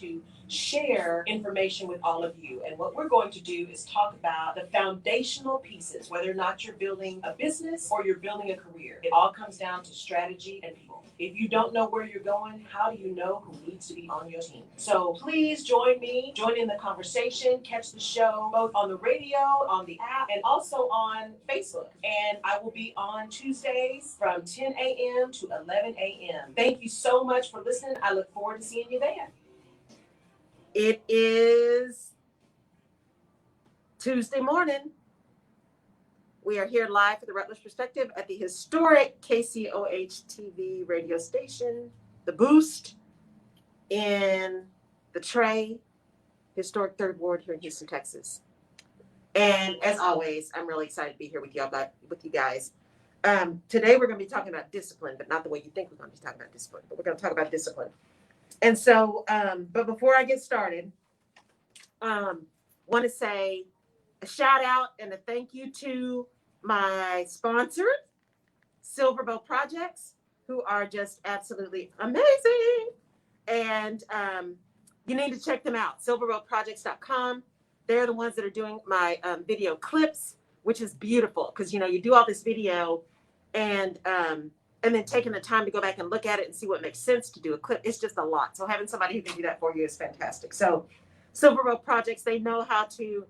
to share information with all of you. And what we're going to do is talk about the foundational pieces, whether or not you're building a business or you're building a career. It all comes down to strategy and people. If you don't know where you're going, how do you know who needs to be on your team? So please join me, join in the conversation, catch the show both on the radio, on the app, and also on Facebook. And I will be on Tuesdays from 10 a.m. to 11 a.m. Thank you so much for listening. I look forward to seeing you there. It is Tuesday morning. We are here live for the Rutledge Perspective at the historic KCOH TV radio station, The Boost, in the Trey, historic Third Ward here in Houston, Texas. And as always, I'm really excited to be here with you guys. Today we're going to be talking about discipline, but not the way you think we're going to be talking about discipline, but we're going to talk about discipline. And so, but before I get started, want to say a shout out and a thank you to my sponsor, Silverbow Projects, who are just absolutely amazing. And you need to check them out, silverbowprojects.com. They're the ones that are doing my video clips, which is beautiful because, you know, you do all this video and then taking the time to go back and look at it and see what makes sense to do a clip. It's just a lot. So having somebody who can do that for you is fantastic. So Silverbow Projects, they know how to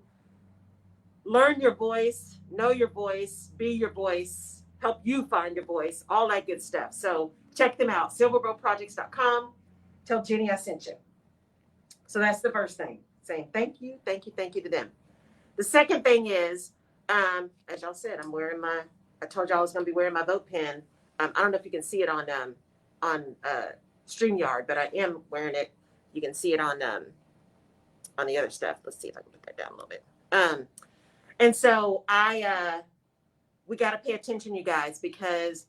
learn your voice, know your voice, be your voice, help you find your voice, all that good stuff. So check them out, silverbowprojects.com. Tell Jenny I sent you. So that's the first thing, saying thank you to them. The second thing is, as y'all said, I told y'all I was going to be wearing my vote pen. I don't know if you can see it on StreamYard, but I am wearing it. You can see it on the other stuff. Let's see if I can put that down a little bit. And so we got to pay attention, you guys, because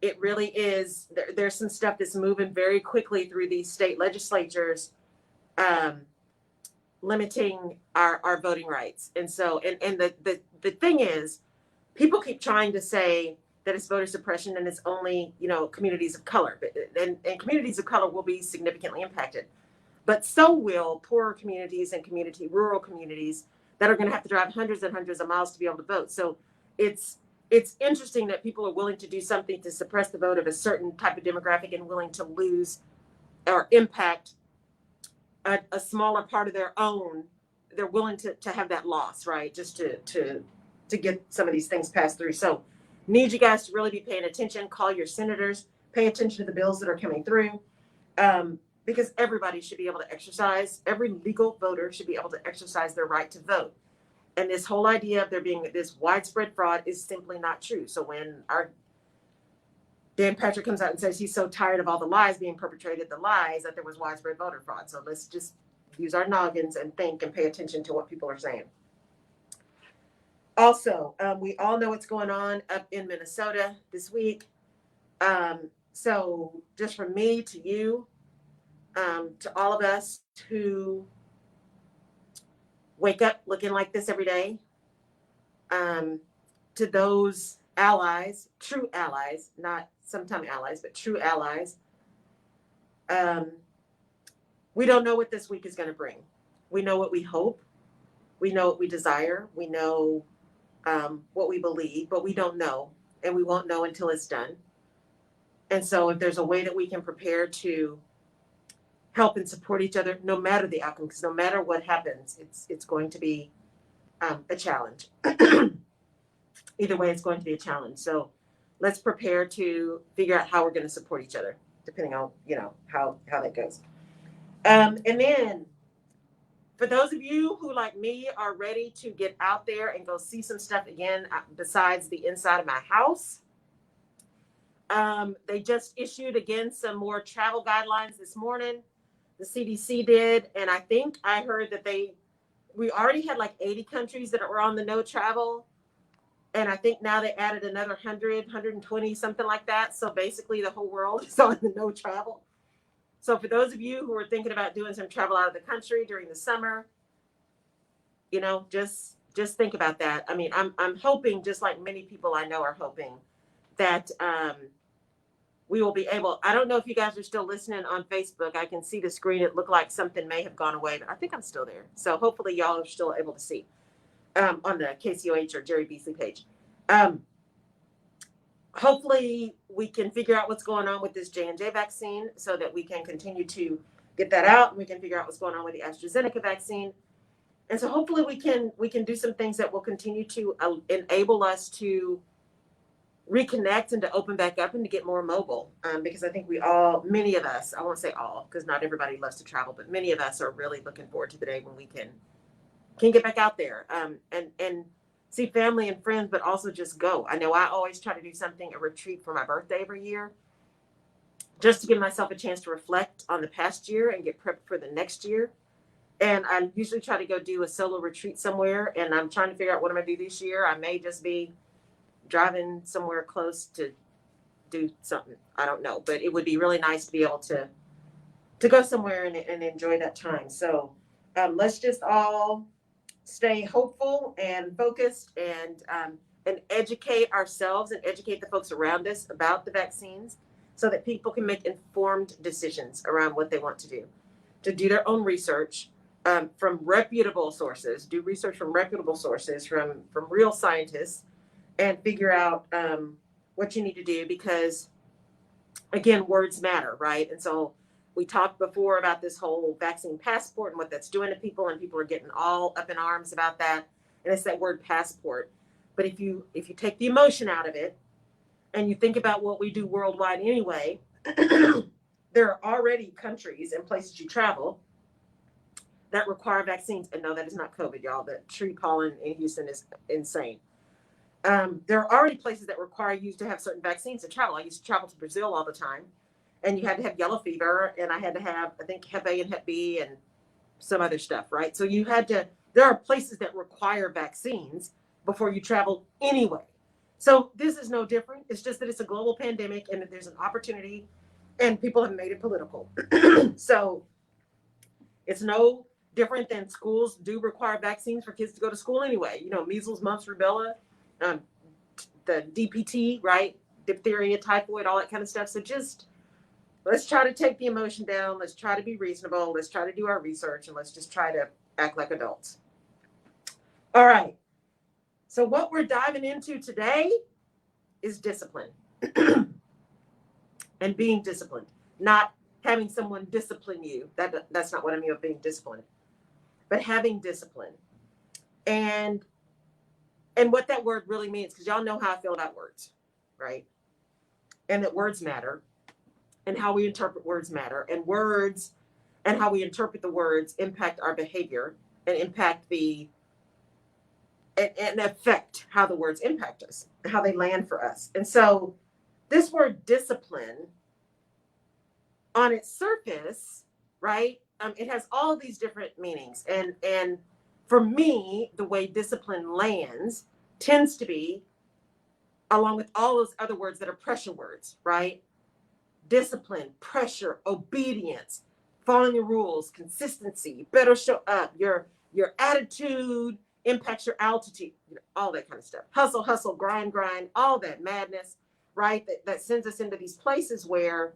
it really is, there's some stuff that's moving very quickly through these state legislatures, limiting our voting rights. And so, and the thing is, people keep trying to say that it's voter suppression and it's only, you know, communities of color, and communities of color will be significantly impacted, but so will poorer communities and rural communities that are going to have to drive hundreds and hundreds of miles to be able to vote. So it's interesting that people are willing to do something to suppress the vote of a certain type of demographic and willing to lose or impact a smaller part of their own. They're willing to have that loss, right? Just to get some of these things passed through. So need you guys to really be paying attention. Call your senators, pay attention to the bills that are coming through, because everybody should be able to exercise, every legal voter should be able to exercise their right to vote. And this whole idea of there being this widespread fraud is simply not true. So when our Dan Patrick comes out and says he's so tired of all the lies being perpetrated, the lies that there was widespread voter fraud. So let's just use our noggins and think and pay attention to what people are saying. Also, we all know what's going on up in Minnesota this week. So just from me to you, to all of us who wake up looking like this every day, to those allies, true allies, not sometime allies, but true allies, we don't know what this week is going to bring. We know what we hope. We know what we desire. We know what we believe, but we don't know, and we won't know until it's done. And so if there's a way that we can prepare to help and support each other, no matter the outcome, because no matter what happens, it's going to be a challenge. Either way, it's going to be a challenge. So let's prepare to figure out how we're going to support each other, depending on, you know, how that goes. And then for those of you who, like me, are ready to get out there and go see some stuff again besides the inside of my house, they just issued again some more travel guidelines this morning. The CDC did, and I think I heard that we already had like 80 countries that were on the no travel, and I think now they added another 100, 120, something like that. So basically the whole world is on the no travel. So for those of you who are thinking about doing some travel out of the country during the summer, you know, just think about that. I mean, I'm hoping, just like many people I know are hoping, that we will be able, I don't know if you guys are still listening on Facebook. I can see the screen. It looked like something may have gone away, but I think I'm still there. So hopefully y'all are still able to see on the KCOH or Jerry Beasley page. Hopefully we can figure out what's going on with this J&J vaccine so that we can continue to get that out, and we can figure out what's going on with the AstraZeneca vaccine. And so hopefully we can do some things that will continue to enable us to reconnect and to open back up and to get more mobile. Because I think many of us, I won't say all, because not everybody loves to travel, but many of us are really looking forward to the day when we can get back out there and see family and friends, but also just go. I know I always try to do something, a retreat for my birthday every year, just to give myself a chance to reflect on the past year and get prepped for the next year. And I usually try to go do a solo retreat somewhere, and I'm trying to figure out what I'm going to do this year. I may just be driving somewhere close to do something. I don't know, but it would be really nice to be able to go somewhere and enjoy that time. So let's just all stay hopeful and focused, and educate ourselves and educate the folks around us about the vaccines, so that people can make informed decisions around what they want to do their own research from reputable sources, do research from reputable sources, from real scientists, and figure out what you need to do, because again, words matter, right? And so we talked before about this whole vaccine passport and what that's doing to people, and people are getting all up in arms about that. And it's that word passport. But if you take the emotion out of it and you think about what we do worldwide anyway, there are already countries and places you travel that require vaccines. And no, that is not COVID, y'all. The tree pollen in Houston is insane. There are already places that require you to have certain vaccines to travel. I used to travel to Brazil all the time, and you had to have yellow fever, and I had to have, I think, Hep A and Hep B and some other stuff, right? So there are places that require vaccines before you travel anyway. So this is no different. It's just that it's a global pandemic, and that there's an opportunity, and people have made it political. So it's no different than schools do require vaccines for kids to go to school anyway. Measles, mumps, rubella, the DPT, right? Diphtheria, typhoid, all that kind of stuff. So just let's try to take the emotion down. Let's try to be reasonable. Let's try to do our research, and let's just try to act like adults. All right. So what we're diving into today is discipline and being disciplined, not having someone discipline you. That's not what I mean by being disciplined, but having discipline. And what that word really means, because y'all know how I feel about words, right? And that words matter, and how we interpret words matter, and words and how we interpret the words impact our behavior and impact and affect how the words impact us, how they land for us. And so this word discipline, on its surface, right? It has all of these different meanings. And for me, the way discipline lands tends to be, along with all those other words that are pressure words, right? Discipline, pressure, obedience, following the rules, consistency, better show up, your attitude impacts your altitude, all that kind of stuff. Hustle, grind, all that madness, right? That sends us into these places where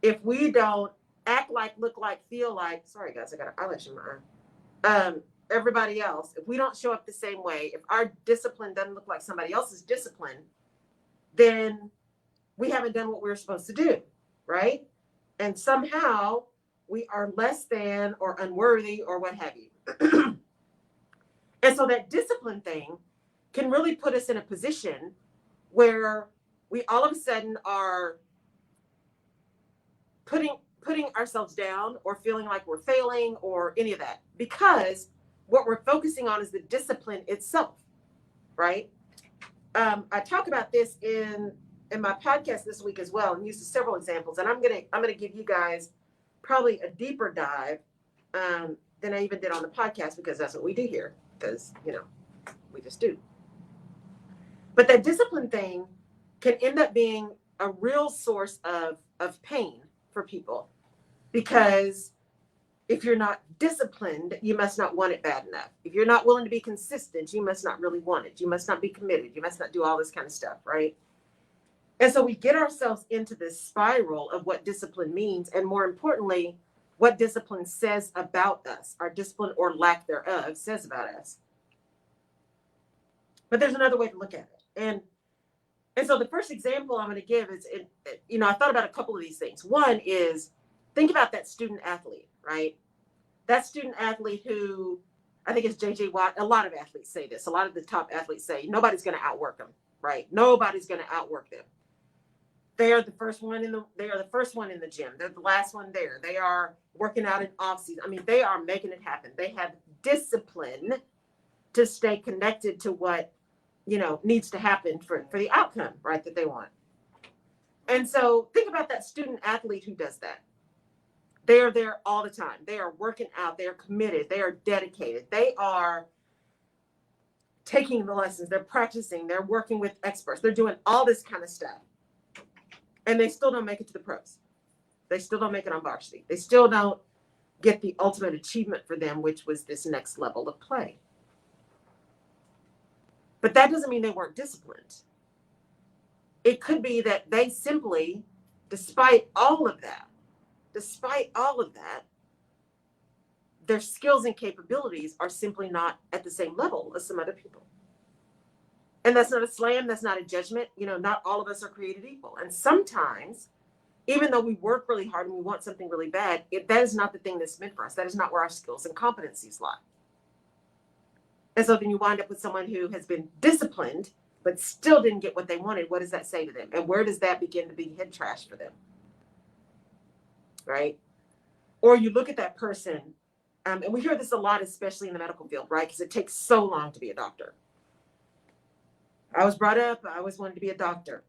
if we don't act like, look like, feel like, sorry guys, I got an eyelash in my eye. Everybody else, if we don't show up the same way, if our discipline doesn't look like somebody else's discipline, then we haven't done what we're supposed to do, right? And somehow we are less than or unworthy or what have you. And so that discipline thing can really put us in a position where we all of a sudden are putting ourselves down or feeling like we're failing or any of that, because what we're focusing on is the discipline itself, right? I talk about this in my podcast this week as well, and use several examples. And I'm gonna give you guys probably a deeper dive than I even did on the podcast, because that's what we do here, because we just do. But that discipline thing can end up being a real source of pain for people, because if you're not disciplined, you must not want it bad enough. If you're not willing to be consistent, you must not really want it. You must not be committed. You must not do all this kind of stuff, right? And so we get ourselves into this spiral of what discipline means, and more importantly, what discipline says about us, our discipline or lack thereof says about us. But there's another way to look at it. And so the first example I'm going to give is, I thought about a couple of these things. One is, think about that student athlete, right? That student athlete who, I think it's J.J. Watt. A lot of athletes say this. A lot of the top athletes say nobody's going to outwork them, right? Nobody's going to outwork them. They are the first one in the gym. They're the last one there. They are working out in off season. I mean, they are making it happen. They have discipline to stay connected to what, needs to happen for the outcome, right, that they want. And so think about that student athlete who does that. They are there all the time. They are working out. They are committed. They are dedicated. They are taking the lessons. They're practicing. They're working with experts. They're doing all this kind of stuff. And they still don't make it to the pros. They still don't make it on varsity. They still don't get the ultimate achievement for them, which was this next level of play. But that doesn't mean they weren't disciplined. It could be that they simply, despite all of that, their skills and capabilities are simply not at the same level as some other people. And that's not a slam, that's not a judgment. Not all of us are created equal. And sometimes, even though we work really hard and we want something really bad, that is not the thing that's meant for us. That is not where our skills and competencies lie. And so then you wind up with someone who has been disciplined, but still didn't get what they wanted. What does that say to them? And where does that begin to be head trash for them? Right? Or you look at that person, and we hear this a lot, especially in the medical field, right? Because it takes so long to be a doctor. I was brought up, I always wanted to be a doctor.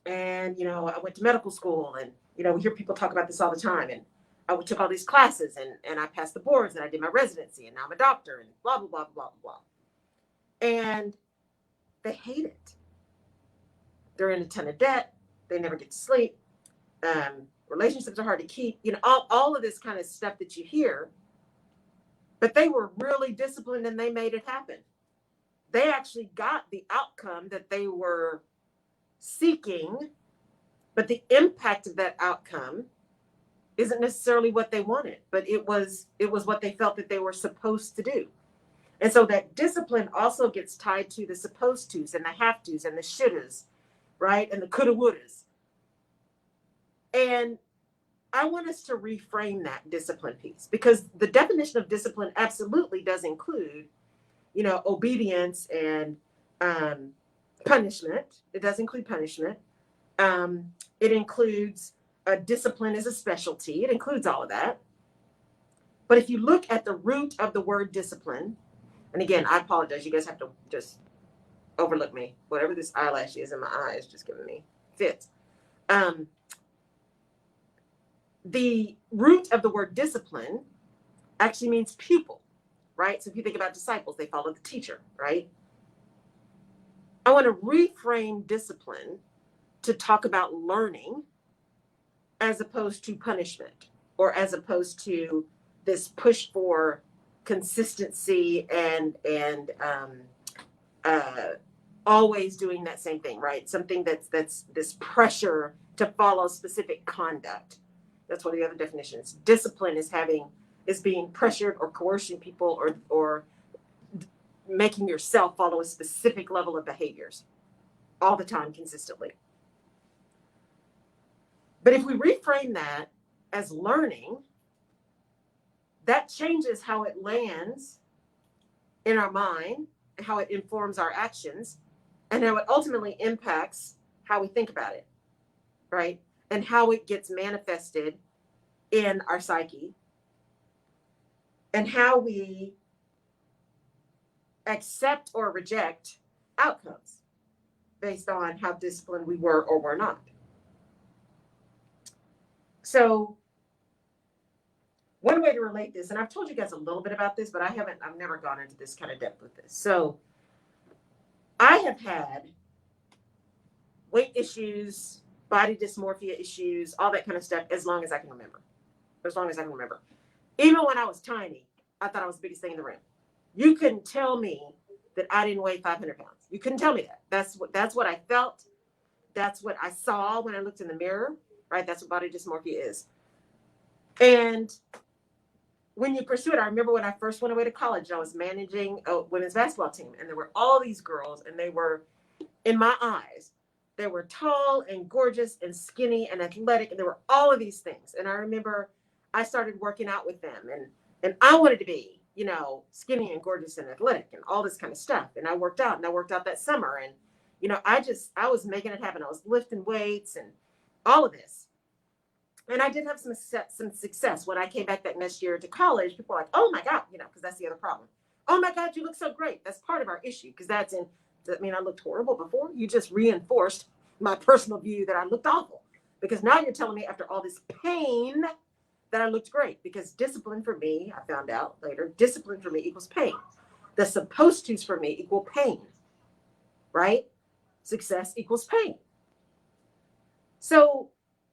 And, I went to medical school, and, we hear people talk about this all the time. And I took all these classes, and I passed the boards, and I did my residency, and now I'm a doctor, and blah, blah, blah, blah, blah. And they hate it. They're in a ton of debt. They never get to sleep. Relationships are hard to keep. All of this kind of stuff that you hear. But they were really disciplined, and they made it happen. They actually got the outcome that they were seeking, but the impact of that outcome isn't necessarily what they wanted, but it was what they felt that they were supposed to do. And so that discipline also gets tied to the supposed tos and the have tos and the shouldas, right? And the coulda wouldas. And I want us to reframe that discipline piece, because the definition of discipline absolutely does include, obedience and punishment. It does include punishment. It includes discipline as a specialty. It includes all of that. But if you look at the root of the word discipline, and again, I apologize, you guys have to just overlook me. Whatever this eyelash is in my eye is just giving me fits. The root of the word discipline actually means pupil, right? So if you think about disciples, they follow the teacher, right? I want to reframe discipline to talk about learning as opposed to punishment, or as opposed to this push for consistency and always doing that same thing, right? Something that's this pressure to follow specific conduct. That's one of the other definitions. Discipline is being pressured or coercing people or making yourself follow a specific level of behaviors all the time, consistently. But if we reframe that as learning, that changes how it lands in our mind, how it informs our actions, and how it ultimately impacts how we think about it, right? And how it gets manifested in our psyche, and how we accept or reject outcomes based on how disciplined we were or were not. So one way to relate this, and I've told you guys a little bit about this, but I've never gone into this kind of depth with this. So I have had weight issues, body dysmorphia issues, all that kind of stuff as long as I can remember. Even when I was tiny, I thought I was the biggest thing in the room. You couldn't tell me that I didn't weigh 500 pounds. You couldn't tell me that. That's what I felt. That's what I saw when I looked in the mirror, right? That's what body dysmorphia is. And when you pursue it, I remember when I first went away to college, I was managing a women's basketball team, and there were all these girls, and they were, in my eyes, they were tall and gorgeous and skinny and athletic, and there were all of these things. And I remember I started working out with them, and I wanted to be, skinny and gorgeous and athletic and all this kind of stuff. And I worked out that summer, and I was making it happen. I was lifting weights and all of this. And I did have some success. When I came back that next year to college, people were like, oh my God, because that's the other problem. Oh my God, you look so great. That's part of our issue, because does that mean I looked horrible before? You just reinforced my personal view that I looked awful, because now you're telling me after all this pain that I looked great. Because discipline for me, I found out later, discipline for me equals pain. The supposed to's for me equal pain, right? Success equals pain. So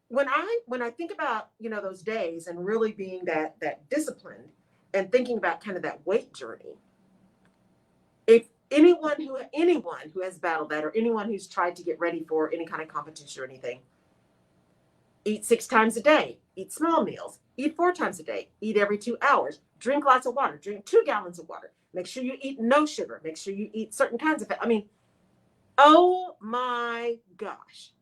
when I think about, those days and really being that disciplined and thinking about kind of that weight journey, if anyone who has battled that, or anyone who's tried to get ready for any kind of competition or anything, eat 6 times a day, eat small meals, eat 4 times a day, eat every 2 hours, drink lots of water, drink 2 gallons of water, make sure you eat no sugar, make sure you eat certain kinds of fat. I mean, oh my gosh.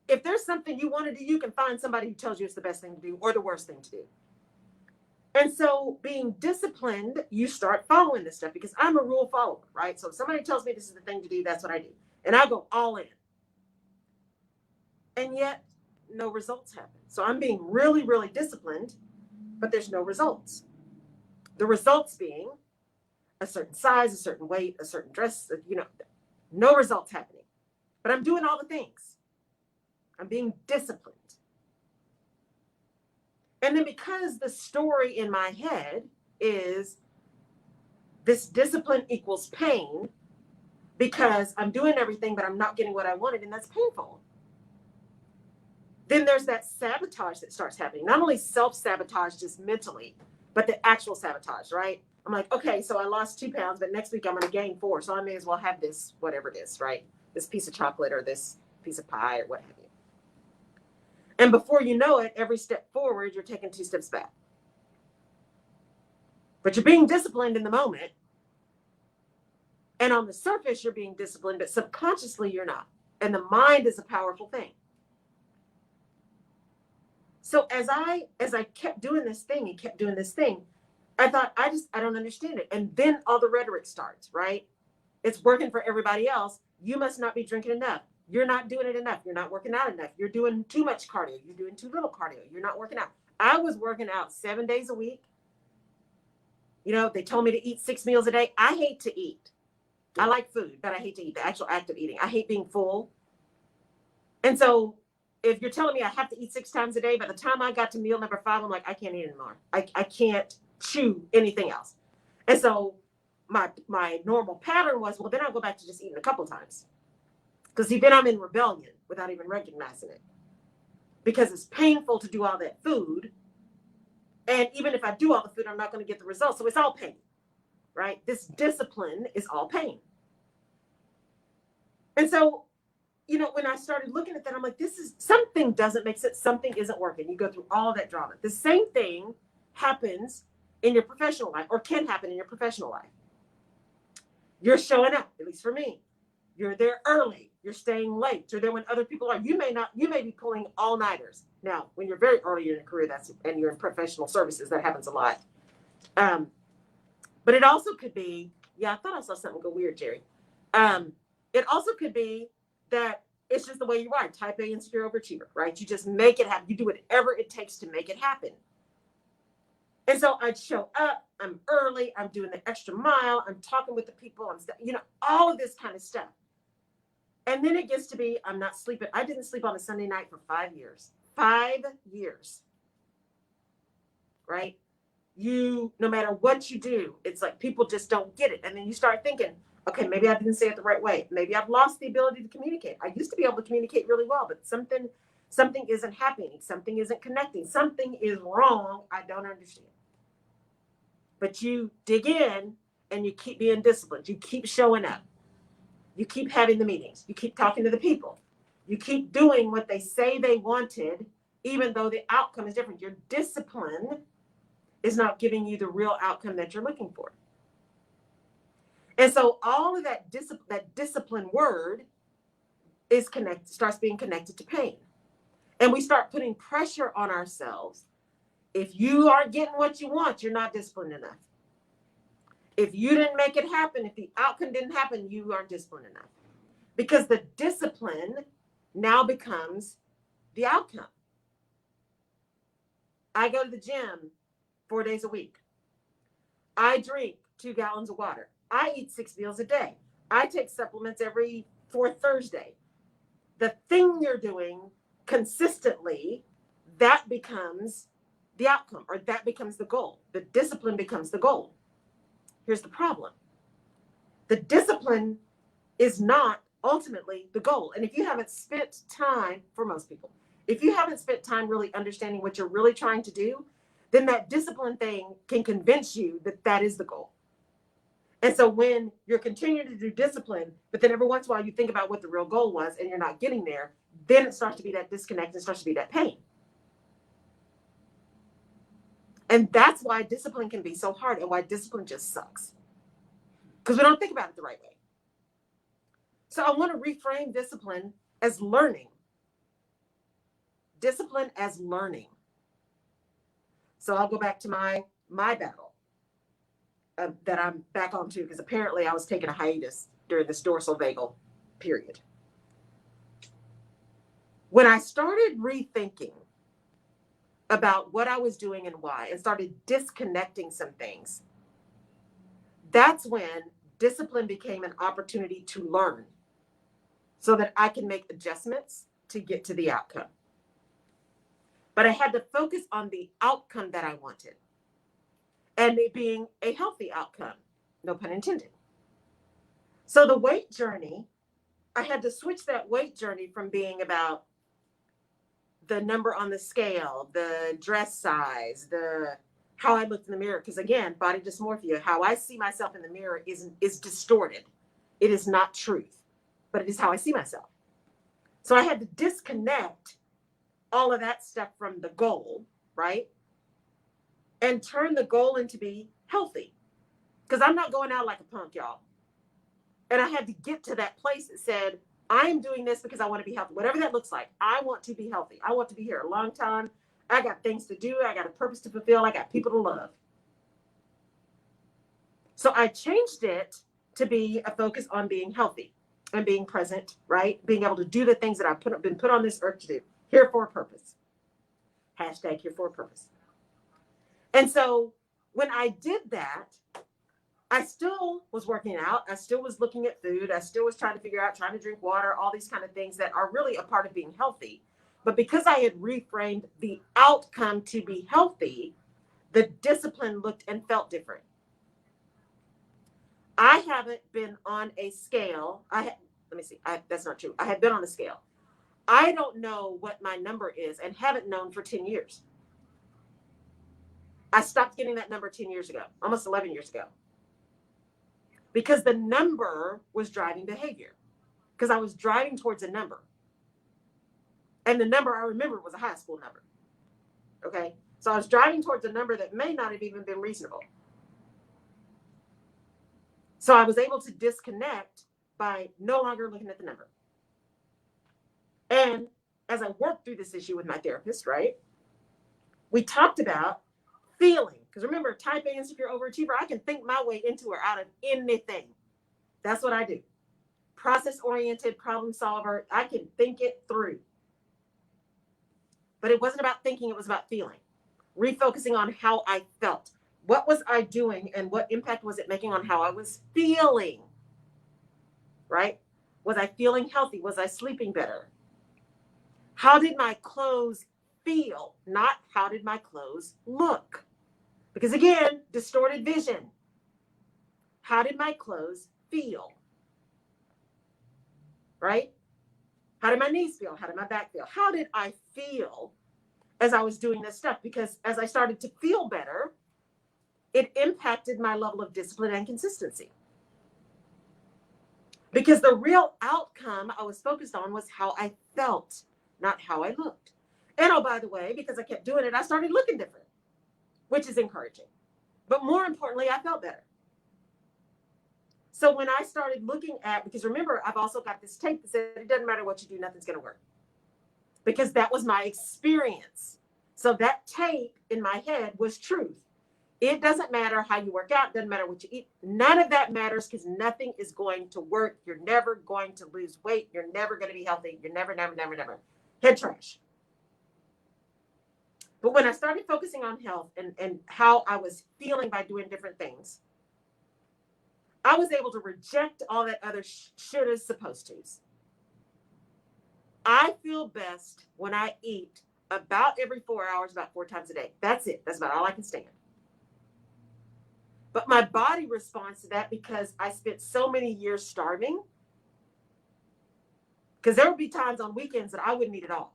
If there's something you want to do, you can find somebody who tells you it's the best thing to do or the worst thing to do. And so being disciplined, you start following this stuff, because I'm a rule follower, right? So if somebody tells me this is the thing to do, that's what I do. And I go all in. And yet no results happen. So I'm being really, really disciplined, but there's no results. The results being a certain size, a certain weight, a certain dress, no results happening. But I'm doing all the things. I'm being disciplined. And then because the story in my head is this discipline equals pain, because I'm doing everything, but I'm not getting what I wanted, and that's painful. Then there's that sabotage that starts happening. Not only self-sabotage just mentally, but the actual sabotage, right? I'm like, okay, so I lost 2 pounds, but next week I'm going to gain 4. So I may as well have this, whatever it is, right? This piece of chocolate or this piece of pie or what have you. And before you know it, every step forward, you're taking 2 steps back. But you're being disciplined in the moment. And on the surface, you're being disciplined, but subconsciously you're not. And the mind is a powerful thing. So as I kept doing this thing and kept doing this thing, I thought, I don't understand it. And then all the rhetoric starts, right? It's working for everybody else. You must not be drinking enough. You're not doing it enough. You're not working out enough. You're doing too much cardio. You're doing too little cardio. You're not working out. I was working out 7 days a week. They told me to eat 6 meals a day. I hate to eat. I like food, but I hate to eat, the actual act of eating. I hate being full. And so if you're telling me I have to eat 6 times a day, by the time I got to meal number 5, I'm like, I can't eat anymore. I can't chew anything else. And so my normal pattern was, well, then I'll go back to just eating a couple times. Because then I'm in rebellion without even recognizing it. Because it's painful to do all that food. And even if I do all the food, I'm not going to get the results. So it's all pain, right? This discipline is all pain. And so, when I started looking at that, I'm like, something doesn't make sense. Something isn't working. You go through all that drama. The same thing happens in your professional life, or can happen in your professional life. You're showing up, at least for me. You're there early. You're staying late. You're there when other people are. You may be pulling all-nighters. Now, when you're very early in your career, and you're in professional services, that happens a lot. But it also could be, I thought I saw something go weird, Jerry. It also could be that it's just the way you are, type A insecure overachiever, right? You just make it happen. You do whatever it takes to make it happen. And so I'd show up, I'm early, I'm doing the extra mile, I'm talking with the people, all of this kind of stuff. And then it gets to be, I'm not sleeping. I didn't sleep on a Sunday night for 5 years. 5 years. Right? No matter what you do, it's like people just don't get it. And then you start thinking, okay, maybe I didn't say it the right way. Maybe I've lost the ability to communicate. I used to be able to communicate really well, but something isn't happening. Something isn't connecting. Something is wrong. I don't understand. But you dig in and you keep being disciplined. You keep showing up. You keep having the meetings. You keep talking to the people. You keep doing what they say they wanted, even though the outcome is different. Your discipline is not giving you the real outcome that you're looking for. And so all of that discipline word is starts being connected to pain. And we start putting pressure on ourselves. If you aren't getting what you want, you're not disciplined enough. If you didn't make it happen, if the outcome didn't happen, you aren't disciplined enough. Because the discipline now becomes the outcome. I go to the gym 4 days a week. I drink 2 gallons of water. I eat 6 meals a day. I take supplements every 4th Thursday. The thing you're doing consistently, that becomes the outcome, or that becomes the goal. The discipline becomes the goal. Here's the problem. The discipline is not ultimately the goal. And if you haven't spent time, for most people, if you haven't spent time really understanding what you're really trying to do, then that discipline thing can convince you that that is the goal. And so when you're continuing to do discipline, but then every once in a while you think about what the real goal was and you're not getting there, then it starts to be that disconnect and starts to be that pain. And that's why discipline can be so hard and why discipline just sucks. Because we don't think about it the right way. So I want to reframe discipline as learning. Discipline as learning. So I'll go back to my battle that I'm back on to, because apparently I was taking a hiatus during this dorsal vagal period. When I started rethinking about what I was doing and why, and started disconnecting some things, that's when discipline became an opportunity to learn so that I can make adjustments to get to the outcome. But I had to focus on the outcome that I wanted, and it being a healthy outcome, no pun intended. So the weight journey, I had to switch that weight journey from being about the number on the scale, the dress size, the how I looked in the mirror. Because again, body dysmorphia, how I see myself in the mirror is distorted. It is not truth, but it is how I see myself. So I had to disconnect all of that stuff from the goal, right? And turn the goal into be healthy. Because I'm not going out like a punk, y'all. And I had to get to that place that said, I am doing this because I want to be healthy. Whatever that looks like, I want to be healthy. I want to be here a long time. I got things to do. I got a purpose to fulfill. I got people to love. So I changed it to be a focus on being healthy and being present, right? Being able to do the things that I've been put on this earth to do. Here for a purpose. Hashtag here for a purpose. And so when I did that, I still was working out. I still was looking at food. I still was trying to drink water, all these kind of things that are really a part of being healthy. But because I had reframed the outcome to be healthy, the discipline looked and felt different. I haven't been on a scale. That's not true. I have been on a scale. I don't know what my number is and haven't known for 10 years. I stopped getting that number 10 years ago, almost 11 years ago. Because the number was driving behavior. Because I was driving towards a number. And the number I remember was a high school number. Okay? So I was driving towards a number that may not have even been reasonable. So I was able to disconnect by no longer looking at the number. And as I worked through this issue with my therapist, right, we talked about feeling. Because remember, type A insecure overachiever, I can think my way into or out of anything. That's what I do. Process-oriented problem solver. I can think it through. But it wasn't about thinking, it was about feeling. Refocusing on how I felt. What was I doing and what impact was it making on how I was feeling? Right? Was I feeling healthy? Was I sleeping better? How did my clothes feel? Not how did my clothes look? Because again, distorted vision. How did my clothes feel? Right? How did my knees feel? How did my back feel? How did I feel as I was doing this stuff? Because as I started to feel better, it impacted my level of discipline and consistency. Because the real outcome I was focused on was how I felt, not how I looked. And oh, by the way, because I kept doing it, I started looking different, which is encouraging. But more importantly, I felt better. So when I started looking at, because remember, I've also got this tape that said it doesn't matter what you do, nothing's going to work. Because that was my experience. So that tape in my head was truth. It doesn't matter how you work out, doesn't matter what you eat. None of that matters because nothing is going to work. You're never going to lose weight. You're never going to be healthy. You're never. Head trash. But when I started focusing on health and how I was feeling by doing different things, I was able to reject all that other shouldas, supposed to's. I feel best when I eat about every 4 hours, about 4 times a day. That's it. That's about all I can stand. But my body responds to that because I spent so many years starving. Because there would be times on weekends that I wouldn't eat at all.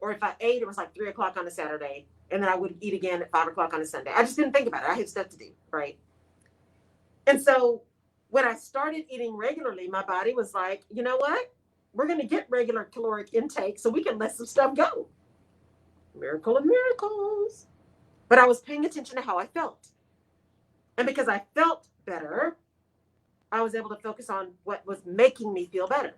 Or if I ate, it was like 3 o'clock on a Saturday, and then I would eat again at 5 o'clock on a Sunday. I just didn't think about it. I had stuff to do, right? And so when I started eating regularly, my body was like, you know what? We're going to get regular caloric intake so we can let some stuff go. Miracle of miracles. But I was paying attention to how I felt. And because I felt better, I was able to focus on what was making me feel better.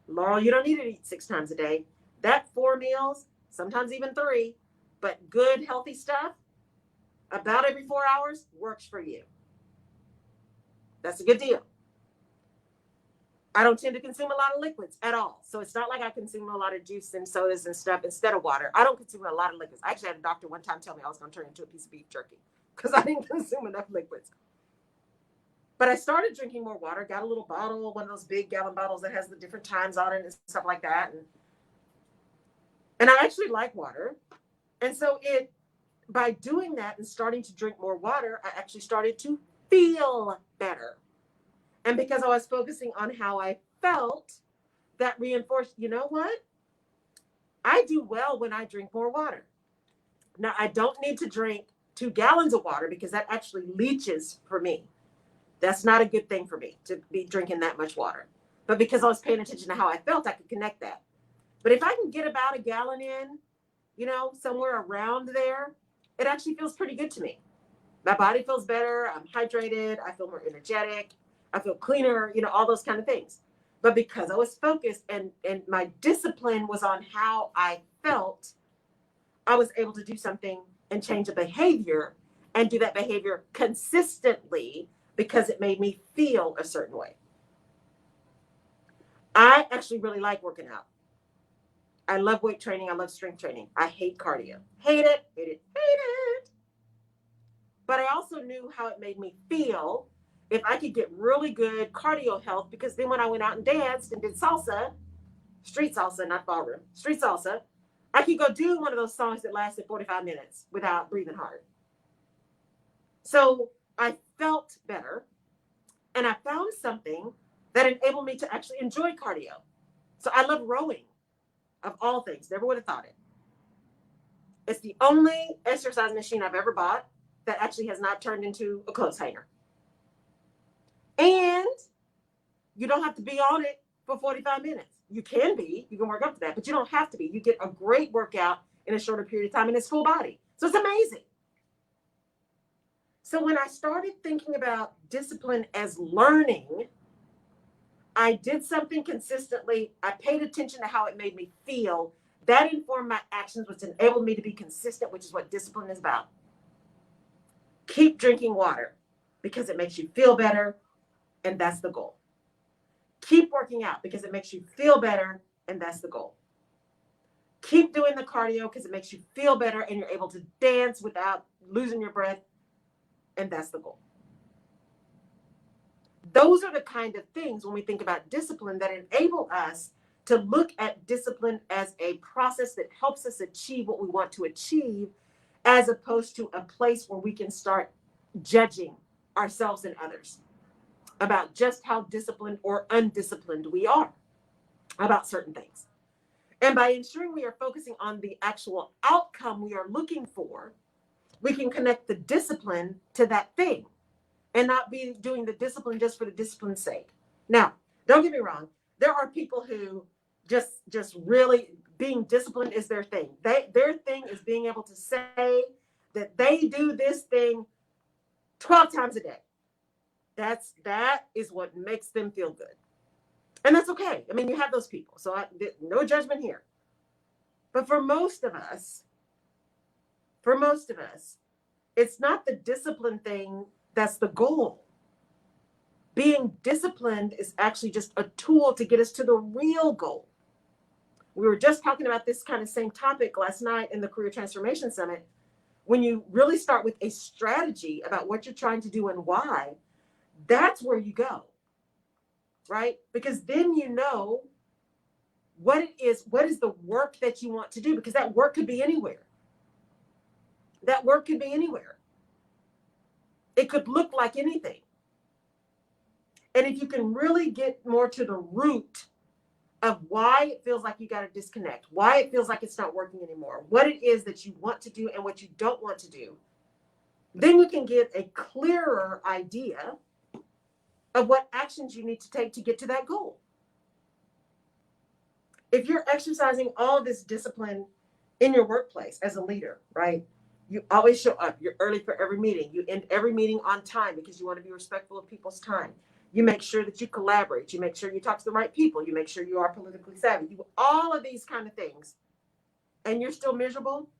Laurel, you don't need to eat 6 times a day. That 4 meals, sometimes even 3, but good, healthy stuff, about every 4 hours works for you. That's a good deal. I don't tend to consume a lot of liquids at all. So it's not like I consume a lot of juice and sodas and stuff instead of water. I don't consume a lot of liquids. I actually had a doctor one time tell me I was going to turn into a piece of beef jerky because I didn't consume enough liquids. But I started drinking more water, got a little bottle, one of those big gallon bottles that has the different times on it and stuff like that. And I actually like water. And so by doing that and starting to drink more water, I actually started to feel better. And because I was focusing on how I felt, that reinforced, you know what? I do well when I drink more water. Now, I don't need to drink 2 gallons of water because that actually leaches for me. That's not a good thing for me to be drinking that much water. But because I was paying attention to how I felt, I could connect that. But if I can get about 1 gallon in, somewhere around there, it actually feels pretty good to me. My body feels better. I'm hydrated. I feel more energetic. I feel cleaner, all those kind of things. But because I was focused and my discipline was on how I felt, I was able to do something and change a behavior and do that behavior consistently because it made me feel a certain way. I actually really like working out. I love weight training. I love strength training. I hate cardio. Hate it. But I also knew how it made me feel if I could get really good cardio health, because then when I went out and danced and did salsa, street salsa, not ballroom, street salsa, I could go do one of those songs that lasted 45 minutes without breathing hard. So I felt better, and I found something that enabled me to actually enjoy cardio. So I love rowing, of all things. Never would have thought it. It's the only exercise machine I've ever bought that actually has not turned into a clothes hanger. And you don't have to be on it for 45 minutes. You can work up to that, but you don't have to be. You get a great workout in a shorter period of time, and it's full body. So it's amazing. So when I started thinking about discipline as learning, I did something consistently. I paid attention to how it made me feel. That informed my actions, which enabled me to be consistent, which is what discipline is about. Keep drinking water because it makes you feel better, and that's the goal. Keep working out because it makes you feel better, and that's the goal. Keep doing the cardio because it makes you feel better and you're able to dance without losing your breath, and that's the goal. Those are the kind of things when we think about discipline that enable us to look at discipline as a process that helps us achieve what we want to achieve, as opposed to a place where we can start judging ourselves and others about just how disciplined or undisciplined we are about certain things. And by ensuring we are focusing on the actual outcome we are looking for, we can connect the discipline to that thing and not be doing the discipline just for the discipline's sake. Now, don't get me wrong. There are people who just really being disciplined is their thing. Their thing is being able to say that they do this thing 12 times a day. That is what makes them feel good. And that's okay. I mean, you have those people. So no judgment here. But for most of us, it's not the discipline thing that's the goal. Being disciplined is actually just a tool to get us to the real goal. We were just talking about this kind of same topic last night in the Career Transformation Summit. When you really start with a strategy about what you're trying to do and why, that's where you go, right? Because then you know what is the work that you want to do, because that work could be anywhere. That work could be anywhere. It could look like anything. And if you can really get more to the root of why it feels like you got to disconnect, why it feels like it's not working anymore, what it is that you want to do and what you don't want to do, then you can get a clearer idea of what actions you need to take to get to that goal. If you're exercising all of this discipline in your workplace as a leader, right? You always show up. You're early for every meeting. You end every meeting on time because you want to be respectful of people's time. You make sure that you collaborate. You make sure you talk to the right people. You make sure you are politically savvy. You do all of these kind of things, and you're still miserable.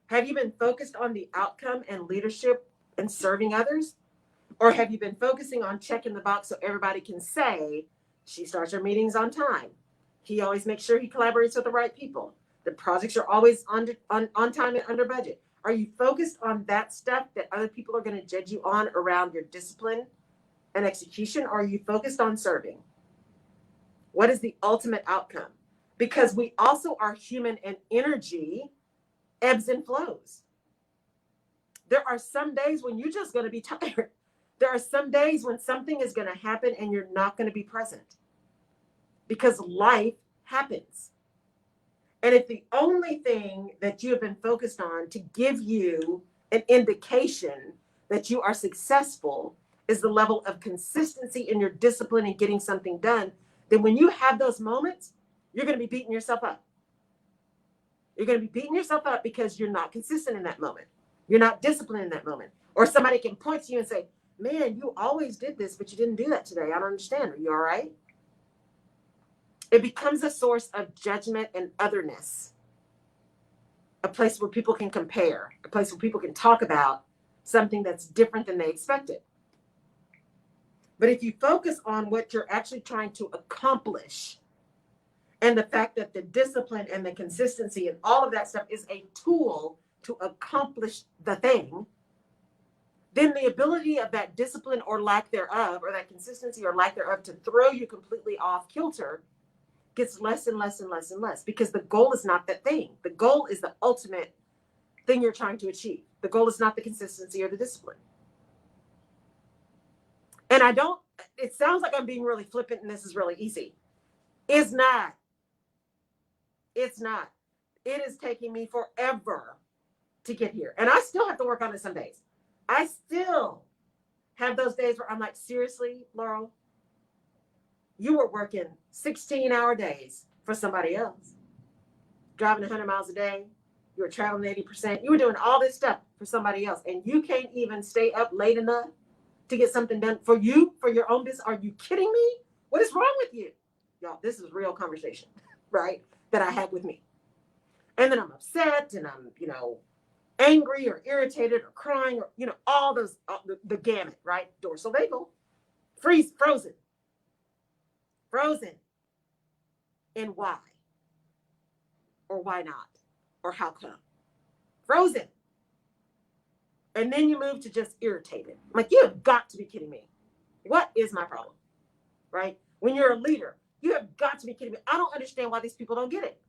Have you been focused on the outcome and leadership and serving others? Or have you been focusing on checking the box so everybody can say, she starts her meetings on time. He always makes sure he collaborates with the right people. The projects are always on time and under budget. Are you focused on that stuff that other people are going to judge you on around your discipline and execution? Or are you focused on serving? What is the ultimate outcome? Because we also are human, and energy ebbs and flows. There are some days when you're just going to be tired. There are some days when something is going to happen and you're not going to be present because life happens. And if the only thing that you have been focused on to give you an indication that you are successful is the level of consistency in your discipline and getting something done, then when you have those moments, you're going to be beating yourself up. You're going to be beating yourself up because you're not consistent in that moment. You're not disciplined in that moment. Or somebody can point to you and say, man, you always did this, but you didn't do that today. I don't understand. Are you all right? It becomes a source of judgment and otherness, a place where people can compare, a place where people can talk about something that's different than they expected. But if you focus on what you're actually trying to accomplish, and the fact that the discipline and the consistency and all of that stuff is a tool to accomplish the thing, then the ability of that discipline or lack thereof, or that consistency or lack thereof, to throw you completely off kilter gets less and less and less and less, because the goal is not that thing. The goal is the ultimate thing you're trying to achieve. The goal is not the consistency or the discipline. And it sounds like I'm being really flippant and this is really easy. It's not. It's not. It is taking me forever to get here. And I still have to work on it some days. I still have those days where I'm like, seriously, Laurel, you were working 16-hour days for somebody else, driving 100 miles a day. You were traveling 80%. You were doing all this stuff for somebody else. And you can't even stay up late enough to get something done for you, for your own business. Are you kidding me? What is wrong with you? Y'all, this is real conversation, right? That I had with me. And then I'm upset and I'm, angry or irritated or crying or, all those, the gamut, right? Dorsal vagal, frozen. And why? Or why not? Or how come? Frozen. And then you move to just irritated. I'm like, you have got to be kidding me. What is my problem? Right? When you're a leader, you have got to be kidding me. I don't understand why these people don't get it.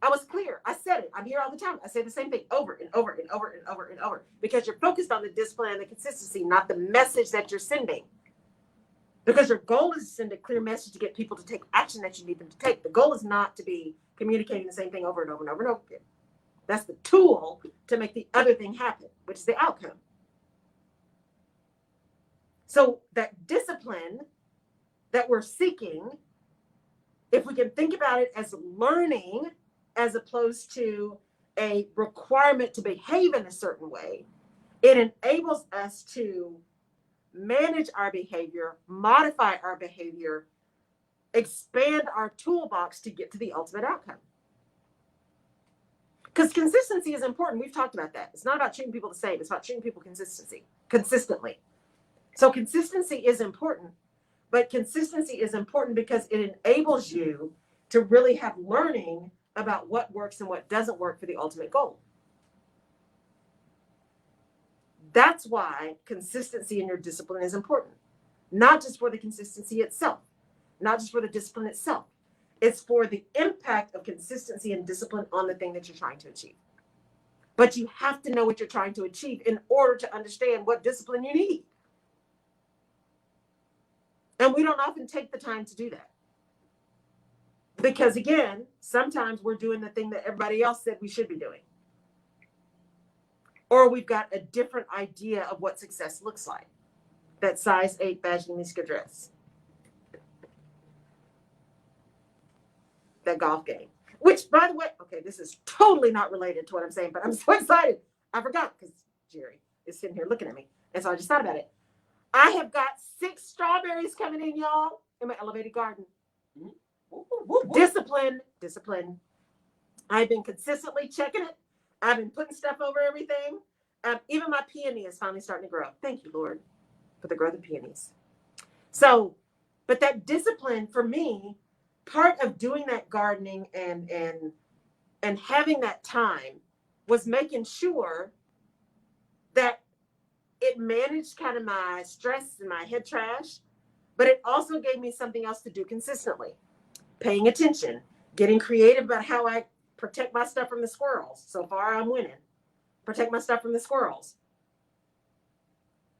I was clear. I said it. I'm here all the time. I say the same thing over and over and over and over and over, because you're focused on the discipline and the consistency, not the message that you're sending. Because your goal is to send a clear message to get people to take action that you need them to take. The goal is not to be communicating the same thing over and over and over and over again. That's the tool to make the other thing happen, which is the outcome. So that discipline that we're seeking, if we can think about it as learning as opposed to a requirement to behave in a certain way, it enables us to manage our behavior, modify our behavior, expand our toolbox to get to the ultimate outcome. Because consistency is important. We've talked about that. It's not about treating people the same. It's about treating people consistently. So consistency is important, but consistency is important because it enables you to really have learning about what works and what doesn't work for the ultimate goal. That's why consistency in your discipline is important. Not just for the consistency itself, not just for the discipline itself. It's for the impact of consistency and discipline on the thing that you're trying to achieve. But you have to know what you're trying to achieve in order to understand what discipline you need. And we don't often take the time to do that. Because again, sometimes we're doing the thing that everybody else said we should be doing. Or we've got a different idea of what success looks like. That size 8 Bajinska dress. That golf game. Which, by the way, okay, this is totally not related to what I'm saying, but I'm so excited. I forgot because Jerry is sitting here looking at me. And so I just thought about it. I have got 6 strawberries coming in, y'all, in my elevated garden. Discipline. I've been consistently checking it. I've been putting stuff over everything. Even my peony is finally starting to grow. Thank you, Lord, for the growth of peonies. So, but that discipline for me, part of doing that gardening and having that time was making sure that it managed kind of my stress and my head trash, but it also gave me something else to do consistently. Paying attention, getting creative about how I protect my stuff from the squirrels. So far, I'm winning. Protect my stuff from the squirrels.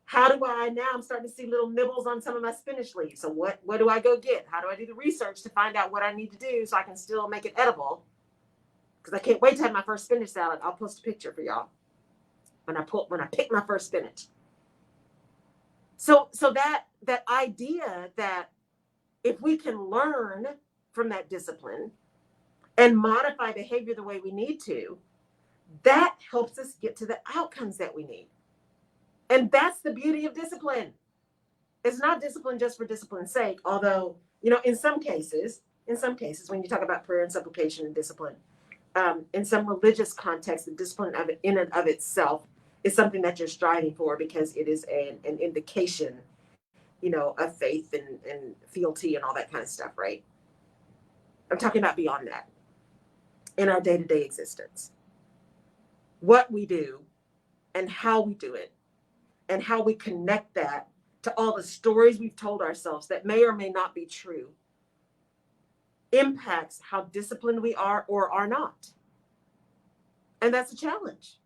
How do I now? I'm starting to see little nibbles on some of my spinach leaves. So what do I go get? How do I do the research to find out what I need to do so I can still make it edible? Because I can't wait to have my first spinach salad. I'll post a picture for y'all when I pick my first spinach. So that idea that if we can learn from that discipline and modify behavior the way we need to, that helps us get to the outcomes that we need. And that's the beauty of discipline. It's not discipline just for discipline's sake, although, in some cases, when you talk about prayer and supplication and discipline, in some religious context, the discipline of it in and of itself is something that you're striving for because it is an indication, of faith and fealty and all that kind of stuff, right? I'm talking about beyond that in our day-to-day existence. What we do and how we do it and how we connect that to all the stories we've told ourselves that may or may not be true impacts how disciplined we are or are not. And that's a challenge.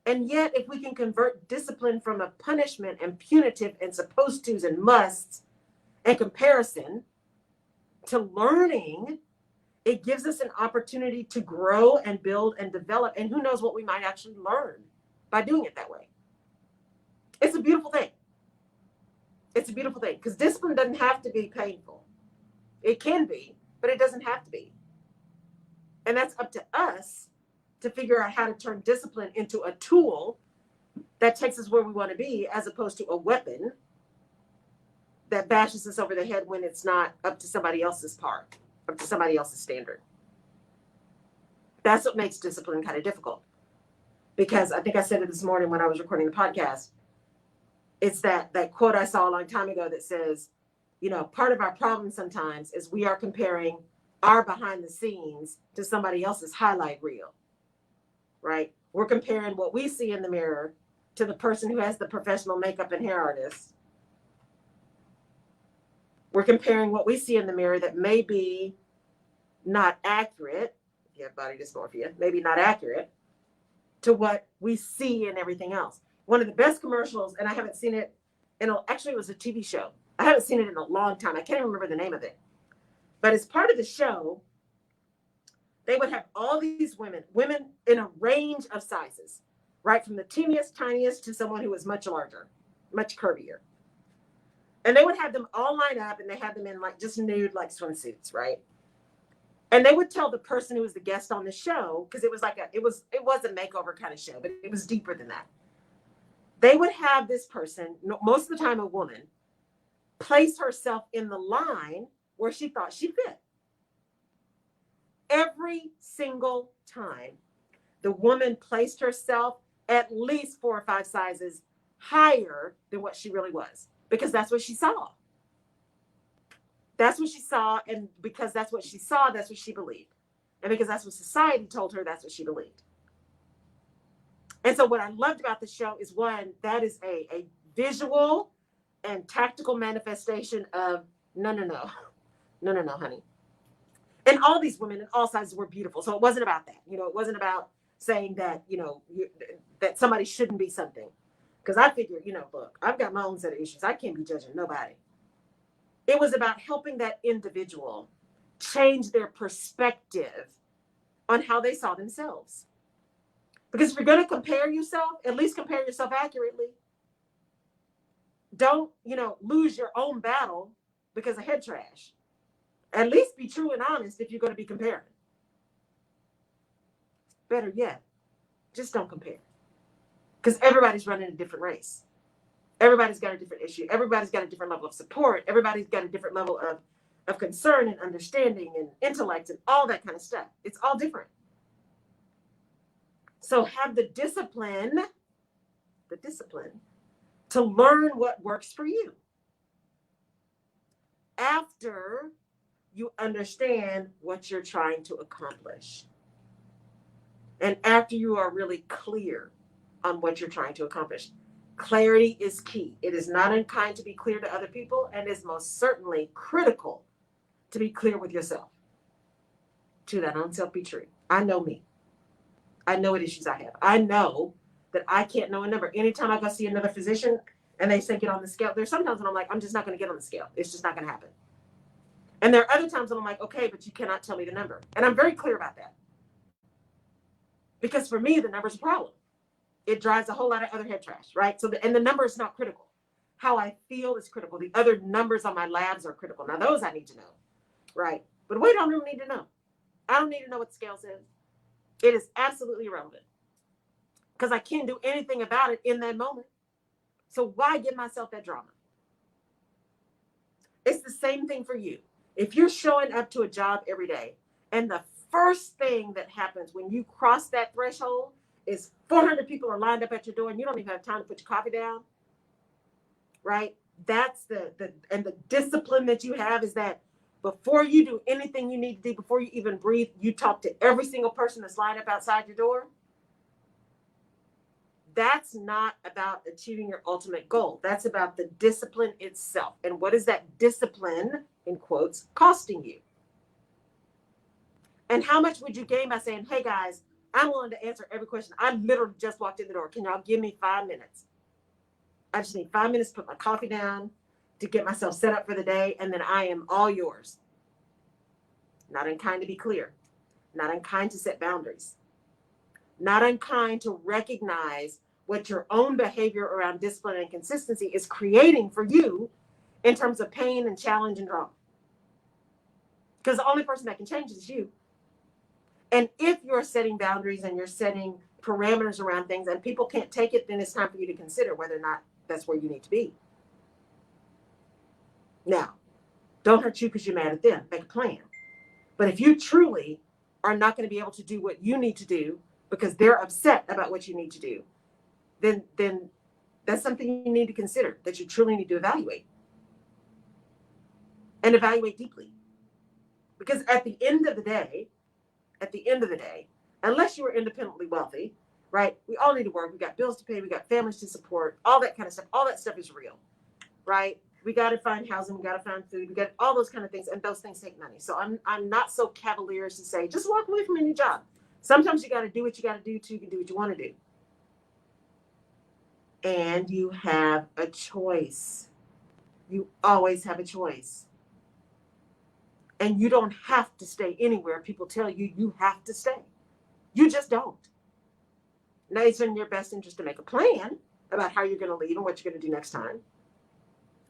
And yet, if we can convert discipline from a punishment and punitive and supposed tos and musts and comparison to learning, it gives us an opportunity to grow and build and develop. And who knows what we might actually learn by doing it that way. It's a beautiful thing. It's a beautiful thing because discipline doesn't have to be painful. It can be, but it doesn't have to be. And that's up to us to figure out how to turn discipline into a tool that takes us where we want to be, as opposed to a weapon that bashes us over the head when it's not up to somebody else's part, up to somebody else's standard. That's what makes discipline kind of difficult. Because I think I said it this morning when I was recording the podcast. It's that quote I saw a long time ago that says, part of our problem sometimes is we are comparing our behind the scenes to somebody else's highlight reel, right? We're comparing what we see in the mirror to the person who has the professional makeup and hair artist. We're comparing what we see in the mirror that may be not accurate, if you have body dysmorphia, maybe not accurate, to what we see in everything else. One of the best commercials, and I haven't seen it actually it was a TV show. I haven't seen it in a long time. I can't even remember the name of it. But as part of the show, they would have all these women in a range of sizes, right? From the teeniest, tiniest to someone who was much larger, much curvier. And they would have them all lined up, and they had them in like just nude, like swimsuits, right? And they would tell the person who was the guest on the show, because it was like it was a makeover kind of show, but it was deeper than that. They would have this person, most of the time a woman, place herself in the line where she thought she fit. Every single time, the woman placed herself at least 4 or 5 sizes higher than what she really was, because that's what she saw. That's what she saw, and because that's what she saw, that's what she believed. And because that's what society told her, that's what she believed. And so what I loved about the show is, one, that is a visual and tactical manifestation of no, honey. And all these women in all sizes were beautiful. So it wasn't about that. It wasn't about saying that, that somebody shouldn't be something. Because I figure, look, I've got my own set of issues. I can't be judging nobody. It was about helping that individual change their perspective on how they saw themselves. Because if you're going to compare yourself, at least compare yourself accurately. Don't, lose your own battle because of head trash. At least be true and honest if you're going to be comparing. Better yet, just don't compare. Because everybody's running a different race. Everybody's got a different issue. Everybody's got a different level of support. Everybody's got a different level of concern and understanding and intellect and all that kind of stuff. It's all different. So have the discipline to learn what works for you. After you understand what you're trying to accomplish. And after you are really clear on what you're trying to accomplish. Clarity is key. It is not unkind to be clear to other people, and is most certainly critical to be clear with yourself. To that own self be true. I know me. I know what issues I have. I know that I can't know a number. Anytime I go see another physician and they say get on the scale, there's sometimes when I'm like, I'm just not going to get on the scale. It's just not going to happen. And there are other times when I'm like, okay, but you cannot tell me the number. And I'm very clear about that. Because for me, the number's a problem. It drives a whole lot of other head trash, right? So, and the number is not critical. How I feel is critical. The other numbers on my labs are critical. Now, those I need to know, right? But we don't really need to know. I don't need to know what the scale says. It is absolutely irrelevant. Because I can't do anything about it in that moment. So why give myself that drama? It's the same thing for you. If you're showing up to a job every day, and the first thing that happens when you cross that threshold is 400 people are lined up at your door and you don't even have time to put your coffee down, right? That's the discipline that you have is that before you do anything you need to do, before you even breathe, you talk to every single person that's lined up outside your door. That's not about achieving your ultimate goal. That's about the discipline itself. And what is that discipline, in quotes, costing you? And how much would you gain by saying, hey guys, I'm willing to answer every question. I literally just walked in the door. Can y'all give me 5 minutes? I just need 5 minutes to put my coffee down, to get myself set up for the day, and then I am all yours. Not unkind to be clear. Not unkind to set boundaries. Not unkind to recognize what your own behavior around discipline and consistency is creating for you in terms of pain and challenge and drama. Because the only person that can change is you. And if you're setting boundaries and you're setting parameters around things and people can't take it, then it's time for you to consider whether or not that's where you need to be. Now, don't hurt you because you're mad at them. Make a plan. But if you truly are not going to be able to do what you need to do because they're upset about what you need to do, then that's something you need to consider, that you truly need to evaluate. And evaluate deeply. Because at the end of the day, unless you are independently wealthy, right? We all need to work. We got bills to pay. We got families to support, all that kind of stuff. All that stuff is real, right? We got to find housing. We got to find food. We got all those kind of things. And those things take money. So I'm not so cavalier as to say, just walk away from any job. Sometimes you got to do what you got to do so you can do what you want to do. And you have a choice. You always have a choice. And you don't have to stay anywhere people tell you you have to stay. You just don't. Now it's in your best interest to make a plan about how you're going to leave and what you're going to do next time.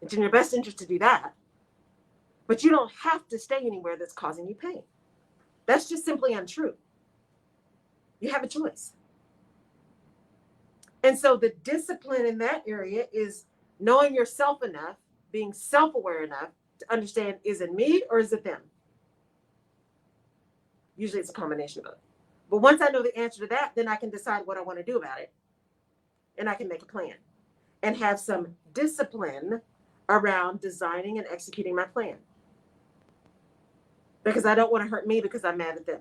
It's in your best interest to do that. But you don't have to stay anywhere that's causing you pain. That's just simply untrue. You have a choice. And so the discipline in that area is knowing yourself enough, being self-aware enough to understand, is it me or is it them? Usually it's a combination of both. But once I know the answer to that, then I can decide what I want to do about it. And I can make a plan and have some discipline around designing and executing my plan. Because I don't want to hurt me because I'm mad at them.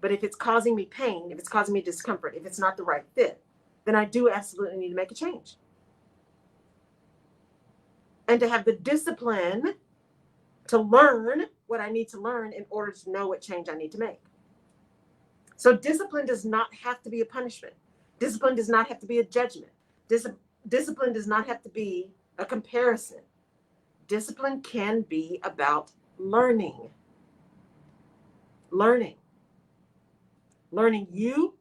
But if it's causing me pain, if it's causing me discomfort, if it's not the right fit, then I do absolutely need to make a change. And to have the discipline to learn what I need to learn in order to know what change I need to make. So discipline does not have to be a punishment. Discipline does not have to be a judgment. Discipline does not have to be a comparison. Discipline can be about learning. Learning you,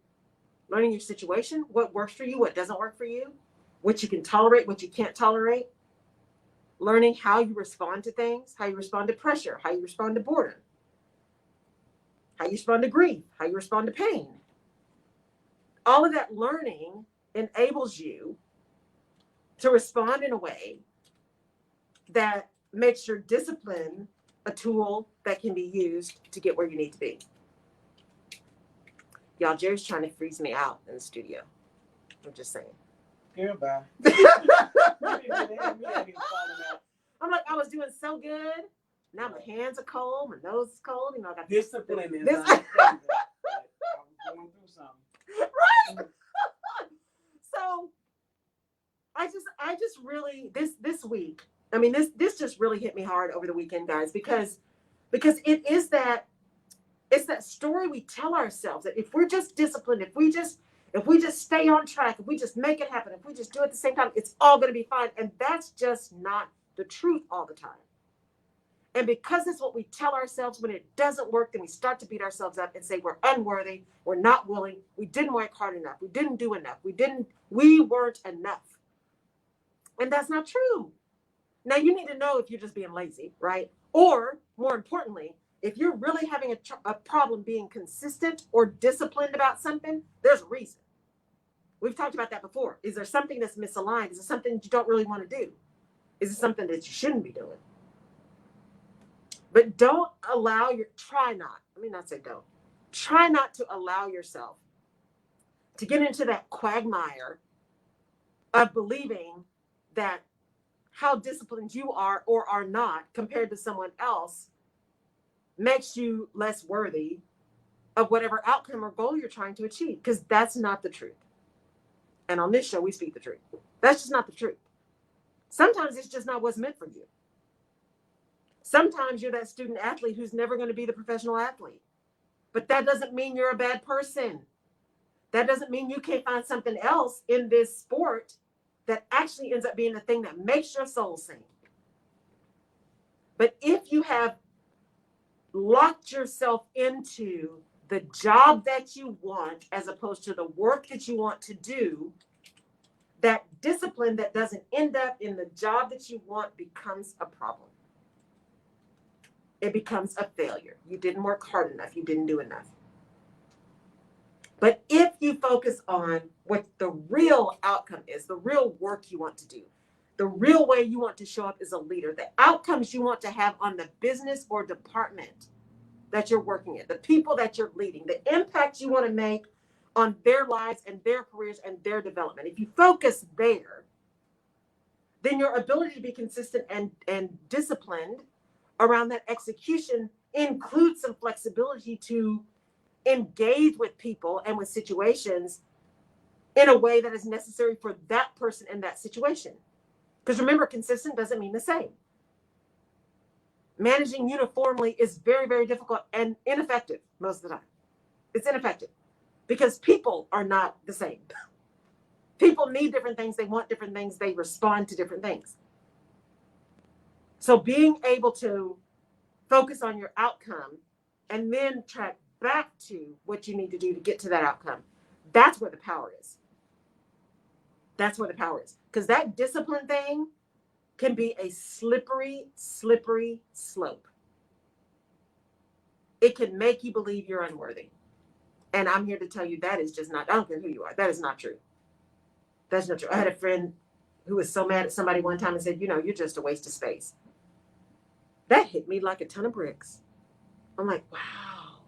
learning your situation, what works for you, what doesn't work for you, what you can tolerate, what you can't tolerate. Learning how you respond to things, how you respond to pressure, how you respond to boredom, how you respond to grief, how you respond to pain. All of that learning enables you to respond in a way that makes your discipline a tool that can be used to get where you need to be. Y'all, Jerry's trying to freeze me out in the studio. I'm just saying. Goodbye. I'm like, I was doing so good. Now my hands are cold, my nose is cold. You know, I got discipline is I'm going through something. Right. So I just really this week. I mean, this just really hit me hard over the weekend, guys, because it is that. It's that story we tell ourselves that if we're just disciplined, if we just stay on track, if we just make it happen, if we just do it at the same time, it's all going to be fine. And that's just not the truth all the time. And because it's what we tell ourselves, when it doesn't work, then we start to beat ourselves up and say we're unworthy, we're not willing, we didn't work hard enough, we didn't do enough, we weren't enough. And that's not true. Now you need to know if you're just being lazy, right? Or more importantly, if you're really having a problem being consistent or disciplined about something, there's a reason. We've talked about that before. Is there something that's misaligned? Is it something that you don't really want to do? Is it something that you shouldn't be doing? But try not to allow yourself to get into that quagmire of believing that how disciplined you are or are not compared to someone else makes you less worthy of whatever outcome or goal you're trying to achieve, because that's not the truth. And on this show, we speak the truth. That's just not the truth. Sometimes it's just not what's meant for you. Sometimes you're that student athlete who's never going to be the professional athlete. But that doesn't mean you're a bad person. That doesn't mean you can't find something else in this sport that actually ends up being the thing that makes your soul sing. But if you have locked yourself into the job that you want as opposed to the work that you want to do, that discipline that doesn't end up in the job that you want becomes a problem. It becomes a failure. You didn't work hard enough. You didn't do enough. But if you focus on what the real outcome is, the real work you want to do, the real way you want to show up as a leader, the outcomes you want to have on the business or department that you're working in, the people that you're leading, the impact you want to make on their lives and their careers and their development. If you focus there, then your ability to be consistent and disciplined around that execution includes some flexibility to engage with people and with situations in a way that is necessary for that person in that situation. Because remember, consistent doesn't mean the same. Managing uniformly is very, very difficult and ineffective most of the time. It's ineffective because people are not the same. People need different things. They want different things. They respond to different things. So being able to focus on your outcome and then track back to what you need to do to get to that outcome, that's where the power is. That's where the power is. Because that discipline thing can be a slippery, slippery slope. It can make you believe you're unworthy. And I'm here to tell you that is just not, I don't care who you are. That is not true. That's not true. I had a friend who was so mad at somebody one time and said, you're just a waste of space. That hit me like a ton of bricks. I'm like, wow.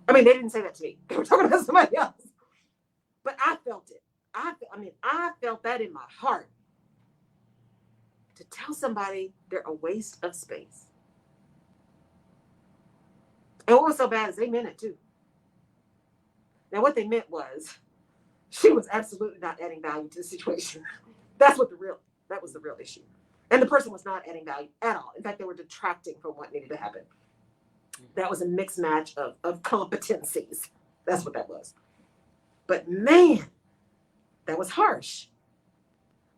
I mean, they didn't say that to me. They were talking about somebody else. But I felt it. I felt that in my heart. To tell somebody they're a waste of space. And what was so bad is they meant it too. Now, what they meant was she was absolutely not adding value to the situation. That was the real issue. And the person was not adding value at all. In fact, they were detracting from what needed to happen. That was a mixed match of competencies. That's what that was. But man, that was harsh.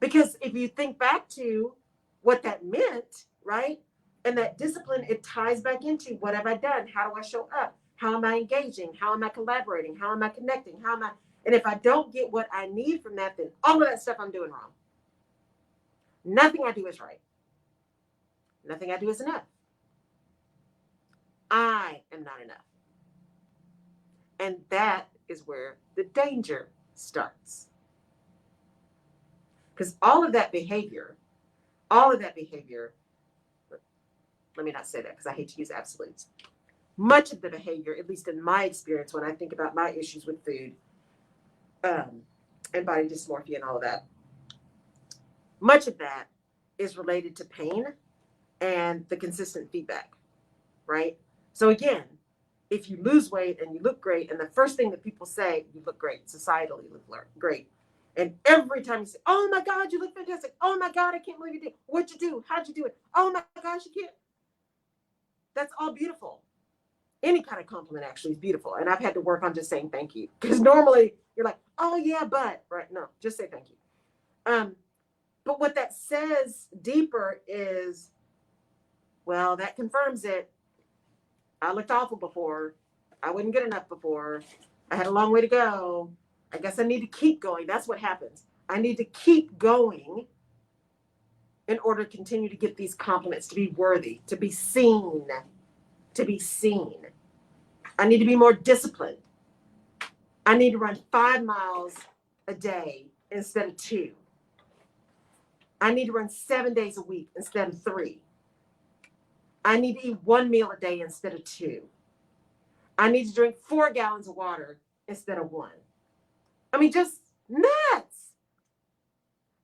Because if you think back to what that meant, right? And that discipline, it ties back into what have I done? How do I show up? How am I engaging? How am I collaborating? How am I connecting? And if I don't get what I need from that, then all of that stuff I'm doing wrong. Nothing I do is right. Nothing I do is enough. I am not enough. And that is where the danger starts. Because all of that behavior, let me not say that because I hate to use absolutes. Much of the behavior, at least in my experience, when I think about my issues with food and body dysmorphia and all of that, much of that is related to pain and the consistent feedback, right? So again, if you lose weight and you look great, and the first thing that people say, you look great, societally you look great. And every time you say, oh my God, you look fantastic. Oh my God, I can't believe you did. What'd you do? How'd you do it? Oh my gosh, you can't. That's all beautiful. Any kind of compliment actually is beautiful. And I've had to work on just saying thank you. Because normally you're like, oh yeah, but, right? No, just say thank you. But what that says deeper is, well, that confirms it. I looked awful before. I wasn't good enough before. I had a long way to go. I guess I need to keep going. That's what happens. I need to keep going in order to continue to get these compliments, to be worthy, to be seen, I need to be more disciplined. I need to run 5 miles a day instead of 2. I need to run 7 days a week instead of 3. I need to eat 1 meal a day instead of 2. I need to drink 4 gallons of water instead of 1. I mean, just nuts.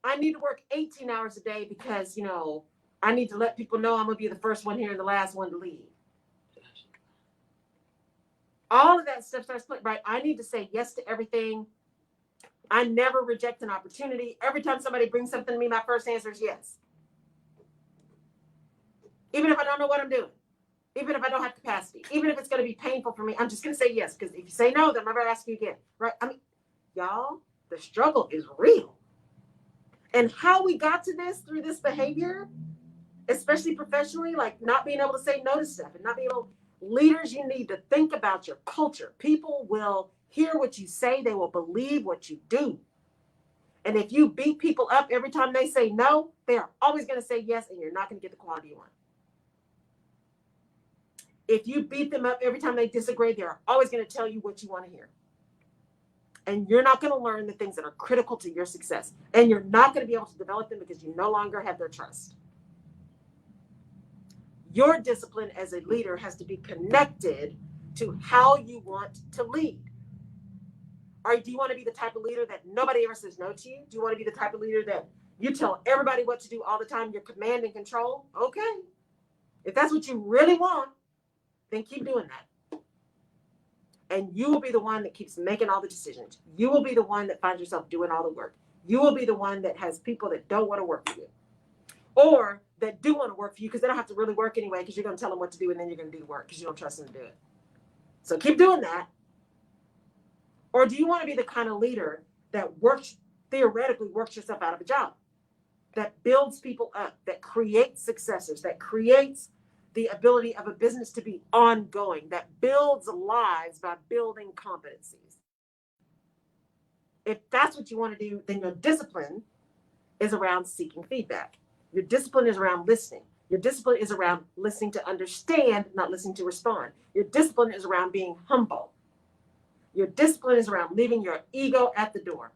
I need to work 18 hours a day because, I need to let people know I'm going to be the first one here and the last one to leave. All of that stuff starts playing, right? I need to say yes to everything. I never reject an opportunity. Every time somebody brings something to me, my first answer is yes. Even if I don't know what I'm doing. Even if I don't have capacity. Even if it's going to be painful for me, I'm just going to say yes. Because if you say no, then I'm never ask you again. Right? I mean, y'all, the struggle is real. And how we got to this through this behavior, especially professionally, like not being able to say no to stuff and not being able, leaders, you need to think about your culture. People will hear what you say. They will believe what you do. And if you beat people up every time they say no, they are always going to say yes, and you're not going to get the quality you want. If you beat them up every time they disagree, they're always going to tell you what you want to hear. And you're not going to learn the things that are critical to your success. And you're not going to be able to develop them because you no longer have their trust. Your discipline as a leader has to be connected to how you want to lead. Or do you want to be the type of leader that nobody ever says no to you? Do you want to be the type of leader that you tell everybody what to do all the time? You're command and control? Okay. If that's what you really want, then keep doing that. And you will be the one that keeps making all the decisions. You will be the one that finds yourself doing all the work. You will be the one that has people that don't want to work for you. Or that do want to work for you because they don't have to really work anyway because you're going to tell them what to do and then you're going to do the work because you don't trust them to do it. So keep doing that. Or do you want to be the kind of leader that theoretically works yourself out of a job, that builds people up, that creates successors, that creates the ability of a business to be ongoing, that builds lives by building competencies? If that's what you want to do, then your discipline is around seeking feedback. Your discipline is around listening. Your discipline is around listening to understand, not listening to respond. Your discipline is around being humble. Your discipline is around leaving your ego at the door.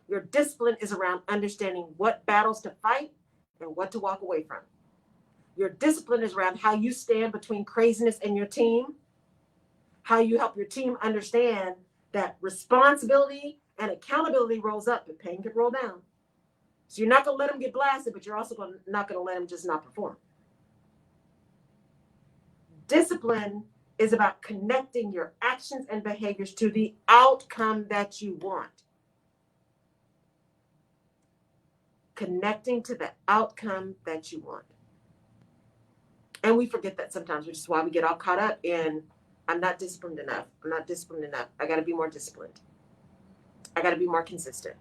Your discipline is around understanding what battles to fight and what to walk away from. Your discipline is around how you stand between craziness and your team, how you help your team understand that responsibility and accountability rolls up, but pain can roll down. So you're not going to let them get blasted, but you're also not going to let them just not perform. Discipline is about connecting your actions and behaviors to the outcome that you want. Connecting to the outcome that you want. And we forget that sometimes, which is why we get all caught up in, I'm not disciplined enough. I'm not disciplined enough. I got to be more disciplined. I got to be more consistent.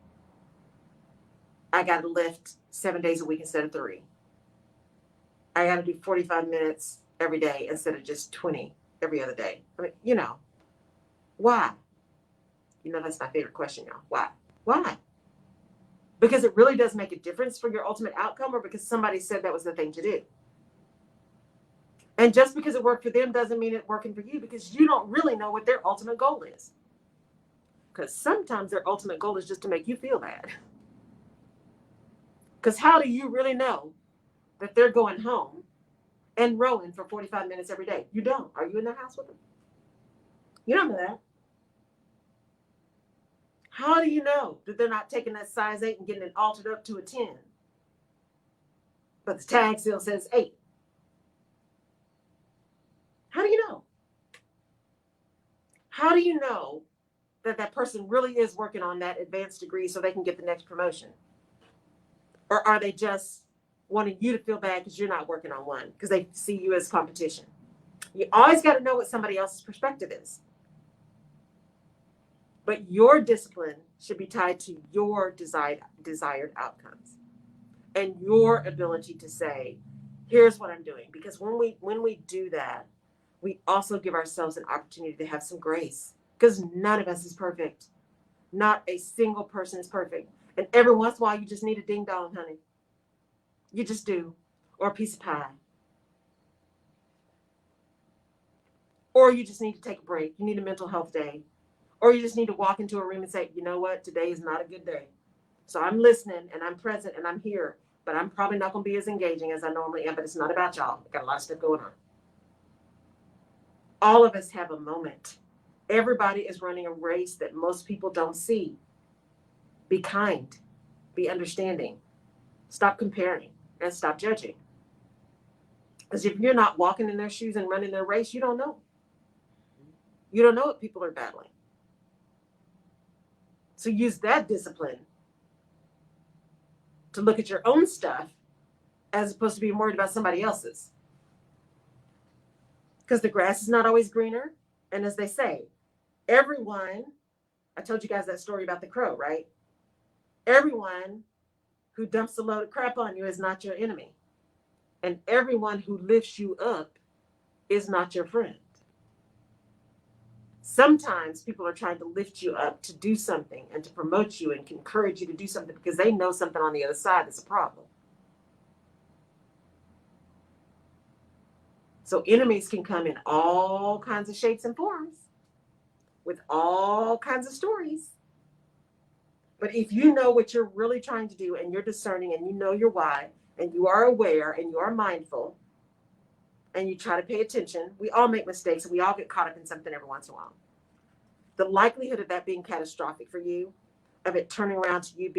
I got to lift 7 days a week instead of 3. I got to do 45 minutes every day instead of just 20 every other day. I mean, why? That's my favorite question, y'all. Why? Why? Because it really does make a difference for your ultimate outcome, or because somebody said that was the thing to do. And just because it worked for them doesn't mean it's working for you, because you don't really know what their ultimate goal is. Because sometimes their ultimate goal is just to make you feel bad. Because how do you really know that they're going home and rowing for 45 minutes every day? You don't. Are you in the house with them? You don't know that. How do you know that they're not taking that size 8 and getting it altered up to a 10? But the tag still says 8. How do you know? How do you know that that person really is working on that advanced degree so they can get the next promotion? Or are they just wanting you to feel bad because you're not working on one, because they see you as competition? You always got to know what somebody else's perspective is. But your discipline should be tied to your desired outcomes and your ability to say, here's what I'm doing. Because when we do that, we also give ourselves an opportunity to have some grace, because none of us is perfect. Not a single person is perfect. And every once in a while, you just need a ding dong, honey. You just do. Or a piece of pie. Or you just need to take a break. You need a mental health day. Or you just need to walk into a room and say, you know what? Today is not a good day. So I'm listening and I'm present and I'm here. But I'm probably not going to be as engaging as I normally am. But it's not about y'all. I've got a lot of stuff going on. All of us have a moment. Everybody is running a race that most people don't see. Be kind. Be understanding. Stop comparing and stop judging. Because if you're not walking in their shoes and running their race, you don't know. You don't know what people are battling. So use that discipline to look at your own stuff as opposed to being worried about somebody else's. Because the grass is not always greener. And as they say, everyone, I told you guys that story about the crow, right? Everyone who dumps a load of crap on you is not your enemy. And everyone who lifts you up is not your friend. Sometimes people are trying to lift you up to do something and to promote you and encourage you to do something because they know something on the other side that's a problem. So enemies can come in all kinds of shapes and forms with all kinds of stories. But if you know what you're really trying to do and you're discerning and you know your why and you are aware and you are mindful and you try to pay attention, we all make mistakes and we all get caught up in something every once in a while. The likelihood of that being catastrophic for you, of it turning around to you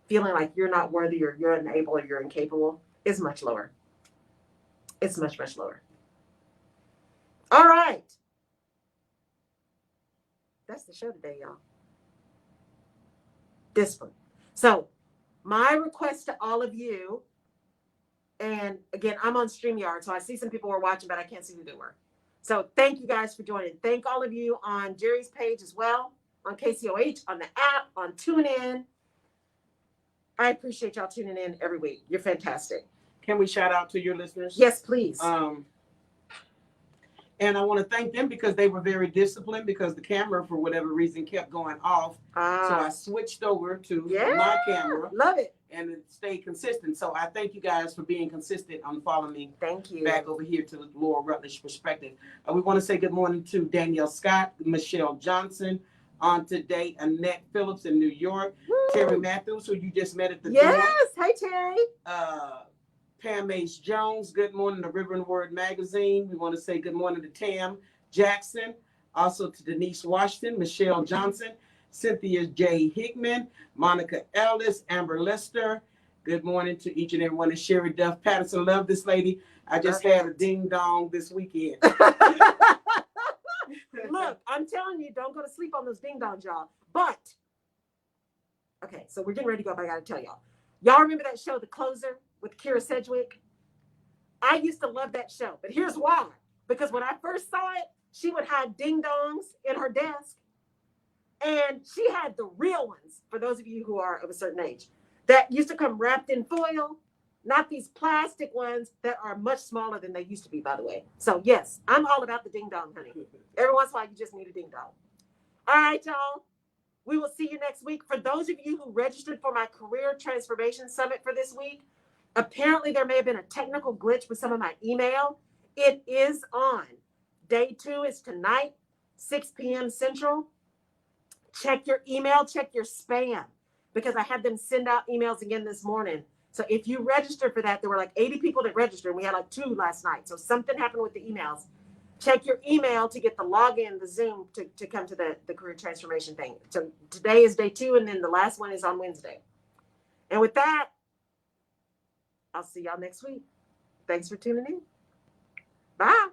feeling like you're not worthy or you're unable or you're incapable, is much lower. It's much, much lower. All right. That's the show today, y'all. Discipline. So my request to all of you, and again, I'm on StreamYard, so I see some people were watching, but I can't see who they were. So thank you guys for joining. Thank all of you on Jerry's page as well, on KCOH, on the app, on TuneIn. I appreciate y'all tuning in every week. You're fantastic. Can we shout out to your listeners? Yes, please. And I want to thank them because they were very disciplined, because the camera, for whatever reason, kept going off. So I switched over to my camera. Love it. and it stayed consistent. So I thank you guys for being consistent on following me Thank you. back over here to the Laura Rutledge perspective. We want to say good morning to Danielle Scott, Michelle Johnson on today, Annette Phillips in New York, Woo! Terry Matthews, who you just met at the door. Yes. Hey, Terry. Pam H. Jones, good morning to River and Word Magazine. We want to say good morning to Tam Jackson, also to Denise Washington, Michelle Johnson, Cynthia J. Hickman, Monica Ellis, Amber Lester. Good morning to each and every one. And Sherry Duff Patterson. Love this lady. I just had a ding dong this weekend. Look, I'm telling you, don't go to sleep on those ding dongs, y'all. But, okay, so we're getting ready to go, but I got to tell y'all. Y'all remember that show, The Closer, with Kira Sedgwick? I used to love that show, but here's why. Because when I first saw it, she would have ding dongs in her desk. And she had the real ones, for those of you who are of a certain age, that used to come wrapped in foil, not these plastic ones that are much smaller than they used to be, by the way. So, yes, I'm all about the ding dong, honey. Every once in a while, you just need a ding dong. All right, y'all. We will see you next week. For those of you who registered for my Career Transformation Summit for this week, apparently there may have been a technical glitch with some of my email. It is on. Day 2 is tonight, 6 p.m. Central. Check your email, check your spam, because I had them send out emails again this morning. So if you registered for that, there were like 80 people that registered, and we had like 2 last night. So something happened with the emails. Check your email to get the login, the Zoom, to come to the career transformation thing. So today is day 2, and then the last one is on Wednesday. And with that, I'll see y'all next week. Thanks for tuning in. Bye.